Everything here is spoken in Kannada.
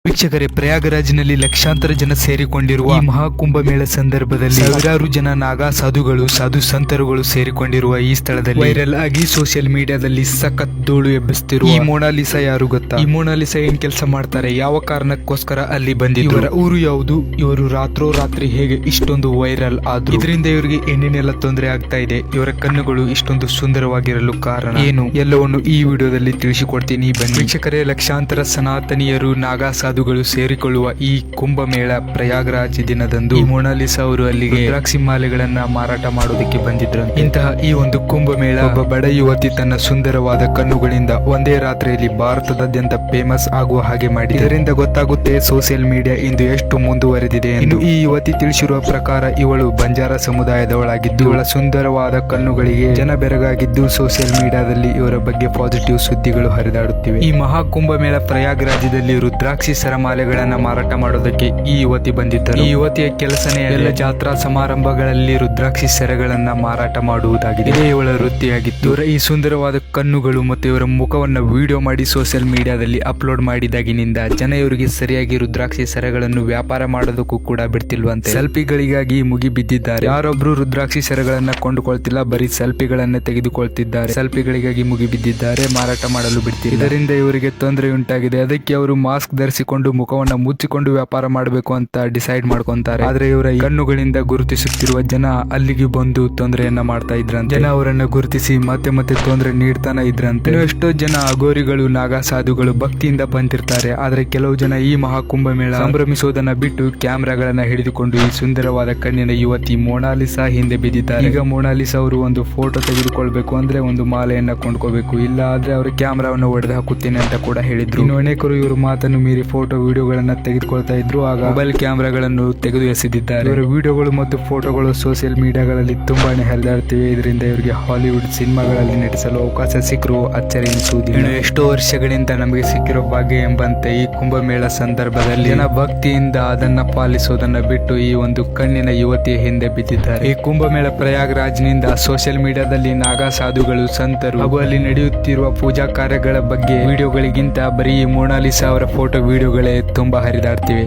ವೀಕ್ಷಕರೇ, ಪ್ರಯಾಗರಾಜ್ನಲ್ಲಿ ಲಕ್ಷಾಂತರ ಜನ ಸೇರಿಕೊಂಡಿರುವ ಈ ಮಹಾಕುಂಭಮೇಳ ಸಂದರ್ಭದಲ್ಲಿ ಸಾವಿರಾರು ಜನ ನಾಗಾ ಸಾಧುಗಳು ಸಾಧು ಸಂತರುಗಳು ಸೇರಿಕೊಂಡಿರುವ ಈ ಸ್ಥಳದಲ್ಲಿ ವೈರಲ್ ಆಗಿ ಸೋಷಿಯಲ್ ಮೀಡಿಯಾದಲ್ಲಿ ಸಖತ್ ಧೂಳು ಎಬ್ಬಿಸುತ್ತಿರುವ ಈ ಮೊನಾಲಿಸಾ ಯಾರು ಗೊತ್ತಾ? ಈ ಮೊನಾಲಿಸಾ ಏನ್ ಕೆಲಸ ಮಾಡ್ತಾರೆ, ಯಾವ ಕಾರಣಕ್ಕೋಸ್ಕರ ಅಲ್ಲಿ ಬಂದಿದ್ದು, ಇವರ ಊರು ಯಾವುದು, ಇವರು ರಾತ್ರೋರಾತ್ರಿ ಹೇಗೆ ಇಷ್ಟೊಂದು ವೈರಲ್ ಆದ್ರು, ಇದರಿಂದ ಇವರಿಗೆ ಏನೇನೆಲ್ಲ ತೊಂದರೆ ಆಗ್ತಾ ಇದೆ, ಇವರ ಕಣ್ಣುಗಳು ಇಷ್ಟೊಂದು ಸುಂದರವಾಗಿರಲು ಕಾರಣ ಏನು, ಎಲ್ಲವನ್ನು ಈ ವಿಡಿಯೋದಲ್ಲಿ ತಿಳಿಸಿಕೊಡ್ತೀನಿ ಬನ್ನಿ. ವೀಕ್ಷಕರೇ, ಲಕ್ಷಾಂತರ ಸನಾತನಿಯರು ನಾಗಾ ಸಾಧುಗಳು ಸೇರಿಕೊಳ್ಳುವ ಈ ಕುಂಭಮೇಳ ಪ್ರಯಾಗರಾಜ್ ದಿನದಂದು ಈ ಮೊನಾಲಿಸಾ ಅವರು ಅಲ್ಲಿಗೆ ರುದ್ರಾಕ್ಷಿ ಮಾಲೆಗಳನ್ನ ಮಾರಾಟ ಮಾಡೋದಕ್ಕೆ ಬಂದಿದ್ರು. ಇಂತಹ ಈ ಒಂದು ಕುಂಭಮೇಳ ಒಬ್ಬ ಬಡ ಯುವತಿ ತನ್ನ ಸುಂದರವಾದ ಕಣ್ಣುಗಳಿಂದ ಒಂದೇ ರಾತ್ರಿಯಲ್ಲಿ ಭಾರತದಾದ್ಯಂತ ಫೇಮಸ್ ಆಗುವ ಹಾಗೆ ಮಾಡಿ. ಇದರಿಂದ ಗೊತ್ತಾಗುತ್ತೆ ಸೋಷಿಯಲ್ ಮೀಡಿಯಾ ಇಂದು ಎಷ್ಟು ಮುಂದುವರೆದಿದೆ ಎಂದು. ಈ ಯುವತಿ ತಿಳಿಸಿರುವ ಪ್ರಕಾರ ಇವಳು ಬಂಜಾರ ಸಮುದಾಯದವಳಾಗಿದ್ದು ಇವಳ ಸುಂದರವಾದ ಕಣ್ಣುಗಳಿಗೆ ಜನ ಬೆರಗಾಗಿದ್ದು ಸೋಷಿಯಲ್ ಮೀಡಿಯಾದಲ್ಲಿ ಇವರ ಬಗ್ಗೆ ಪಾಸಿಟಿವ್ ಸುದ್ದಿಗಳು ಹರಿದಾಡುತ್ತಿವೆ. ಈ ಮಹಾಕುಂಭಮೇಳ ಪ್ರಯಾಗರಾಜ್ಯದಲ್ಲಿ ರುದ್ರಾಕ್ಷಿ ಸರಮಾಲೆಗಳನ್ನ ಮಾರಾಟ ಮಾಡೋದಕ್ಕೆ ಈ ಯುವತಿ ಬಂದಿದ್ದರು. ಈ ಯುವತಿಯ ಕೆಲಸನೇ ಎಲ್ಲ ಜಾತ್ರಾ ಸಮಾರಂಭಗಳಲ್ಲಿ ರುದ್ರಾಕ್ಷಿ ಸೆರೆಗಳನ್ನ ಮಾರಾಟ ಮಾಡುವುದಾಗಿದೆ. ಇದೇ ಇವಳ ವೃತ್ತಿಯಾಗಿತ್ತು. ಇವರ ಈ ಸುಂದರವಾದ ಕಣ್ಣುಗಳು ಮತ್ತು ಇವರ ಮುಖವನ್ನ ವಿಡಿಯೋ ಮಾಡಿ ಸೋಷಿಯಲ್ ಮೀಡಿಯಾದಲ್ಲಿ ಅಪ್ಲೋಡ್ ಮಾಡಿದಾಗಿನಿಂದ ಜನ ಇವರಿಗೆ ಸರಿಯಾಗಿ ರುದ್ರಾಕ್ಷಿ ಸೆರೆಗಳನ್ನು ವ್ಯಾಪಾರ ಮಾಡೋದಕ್ಕೂ ಕೂಡ ಬಿಡ್ತಿಲ್ವಂತೆ. ಸೆಲ್ಫಿಗಳಿಗಾಗಿ ಮುಗಿ ಬಿದ್ದಿದ್ದಾರೆ. ಯಾರೊಬ್ರು ರುದ್ರಾಕ್ಷಿ ಸೆರೆಗಳನ್ನ ಕೊಂಡುಕೊಳ್ತಿಲ್ಲ, ಬರೀ ಸೆಲ್ಫಿಗಳನ್ನೇ ತೆಗೆದುಕೊಳ್ತಿದ್ದಾರೆ. ಸೆಲ್ಫಿಗಳಿಗಾಗಿ ಮುಗಿ ಬಿದ್ದಿದ್ದಾರೆ, ಮಾರಾಟ ಮಾಡಲು ಬಿಡ್ತಿಲ್ಲ. ಇದರಿಂದ ಇವರಿಗೆ ತೊಂದರೆ ಉಂಟಾಗಿದೆ. ಅದಕ್ಕೆ ಅವರು ಮಾಸ್ಕ್ ಧರಿಸಿಕೊಂಡು ಮುಖವನ್ನ ಮುಚ್ಚಿಕೊಂಡು ವ್ಯಾಪಾರ ಮಾಡಬೇಕು ಅಂತ ಡಿಸೈಡ್ ಮಾಡ್ಕೊಂತಾರೆ. ಆದ್ರೆ ಇವರ ಕಣ್ಣುಗಳಿಂದ ಗುರುತಿಸುತ್ತಿರುವ ಜನ ಅಲ್ಲಿಗೆ ಬಂದು ತೊಂದರೆಯನ್ನ ಮಾಡ್ತಾ ಇದ್ರಂತೆ. ಜನ ಅವರನ್ನ ಗುರುತಿಸಿ ಮತ್ತೆ ಮತ್ತೆ ತೊಂದರೆ ನೀಡ್ತಾನೆ ಇದ್ರಂತೆ. ಎಷ್ಟೋ ಜನ ಅಗೋರಿಗಳು ನಾಗಾ ಸಾಧುಗಳು ಭಕ್ತಿಯಿಂದ ಬಂದಿರ್ತಾರೆ. ಆದ್ರೆ ಕೆಲವು ಜನ ಈ ಮಹಾಕುಂಭ ಮೇಳ ಸಂಭ್ರಮಿಸುವುದನ್ನ ಬಿಟ್ಟು ಕ್ಯಾಮ್ರಾಗಳನ್ನ ಹಿಡಿದುಕೊಂಡು ಈ ಸುಂದರವಾದ ಕಣ್ಣಿನ ಯುವತಿ ಮೊನಾಲಿಸಾ ಹಿಂದೆ ಬಿದ್ದಿದ್ದಾರೆ. ಈಗ ಮೊನಾಲಿಸಾ ಅವರು ಒಂದು ಫೋಟೋ ತೆಗೆದುಕೊಳ್ಬೇಕು ಅಂದ್ರೆ ಒಂದು ಮಾಲೆಯನ್ನ ಕೊಂಡ್ಕೋಬೇಕು, ಇಲ್ಲ ಆದ್ರೆ ಅವರು ಕ್ಯಾಮ್ರಾವನ್ನು ಒಡೆದು ಹಾಕುತ್ತೇನೆ ಅಂತ ಕೂಡ ಹೇಳಿದ್ರು. ಇನ್ನು ಅನೇಕರು ಇವರು ಮಾತನ್ನು ಮೀರಿ ಫೋಟೋ ವಿಡಿಯೋಗಳನ್ನ ತೆಗೆದುಕೊಳ್ತಾ ಇದ್ರು. ಆಗ ಮೊಬೈಲ್ ಕ್ಯಾಮ್ರಾಗಳನ್ನು ತೆಗೆದು ಎಸೆದಿದ್ದಾರೆ. ಇವರ ವಿಡಿಯೋಗಳು ಮತ್ತು ಫೋಟೋಗಳು ಸೋಷಿಯಲ್ ಮೀಡಿಯಾಗಳಲ್ಲಿ ತುಂಬಾನೇ ಹರಿದಾಡುತ್ತಿವೆ. ಇದರಿಂದ ಇವರಿಗೆ ಹಾಲಿವುಡ್ ಸಿನಿಮಾಗಳಲ್ಲಿ ನಟಿಸಲು ಅವಕಾಶ ಸಿಕ್ಕರು ಅಚ್ಚರಿ ಎನಿಸುವುದಿಲ್ಲ. ಇನ್ನು ಎಷ್ಟೋ ವರ್ಷಗಳಿಂದ ನಮಗೆ ಸಿಕ್ಕಿರೋ ಭಾಗ್ಯ ಎಂಬಂತೆ ಈ ಕುಂಭಮೇಳ ಸಂದರ್ಭದಲ್ಲಿ ಜನ ಭಕ್ತಿಯಿಂದ ಅದನ್ನ ಪಾಲಿಸುವುದನ್ನ ಬಿಟ್ಟು ಈ ಒಂದು ಕಣ್ಣಿನ ಯುವತಿಯ ಹಿಂದೆ ಬಿದ್ದಿದ್ದಾರೆ. ಈ ಕುಂಭಮೇಳ ಪ್ರಯಾಗರಾಜ್ನಿಂದ ಸೋಷಿಯಲ್ ಮೀಡಿಯಾದಲ್ಲಿ ನಾಗಾ ಸಾಧುಗಳು ಸಂತರು ಹಾಗೂ ಅಲ್ಲಿ ನಡೆಯುತ್ತಿರುವ ಪೂಜಾ ಕಾರ್ಯಗಳ ಬಗ್ಗೆ ವಿಡಿಯೋಗಳಿಗಿಂತ ಬರೀ ಮೊನಾಲಿಸಾ ಅವರ ಫೋಟೋ ವಿಡಿಯೋಗಳೇ ತುಂಬಾ ಹರಿದಾಡ್ತಿವೆ.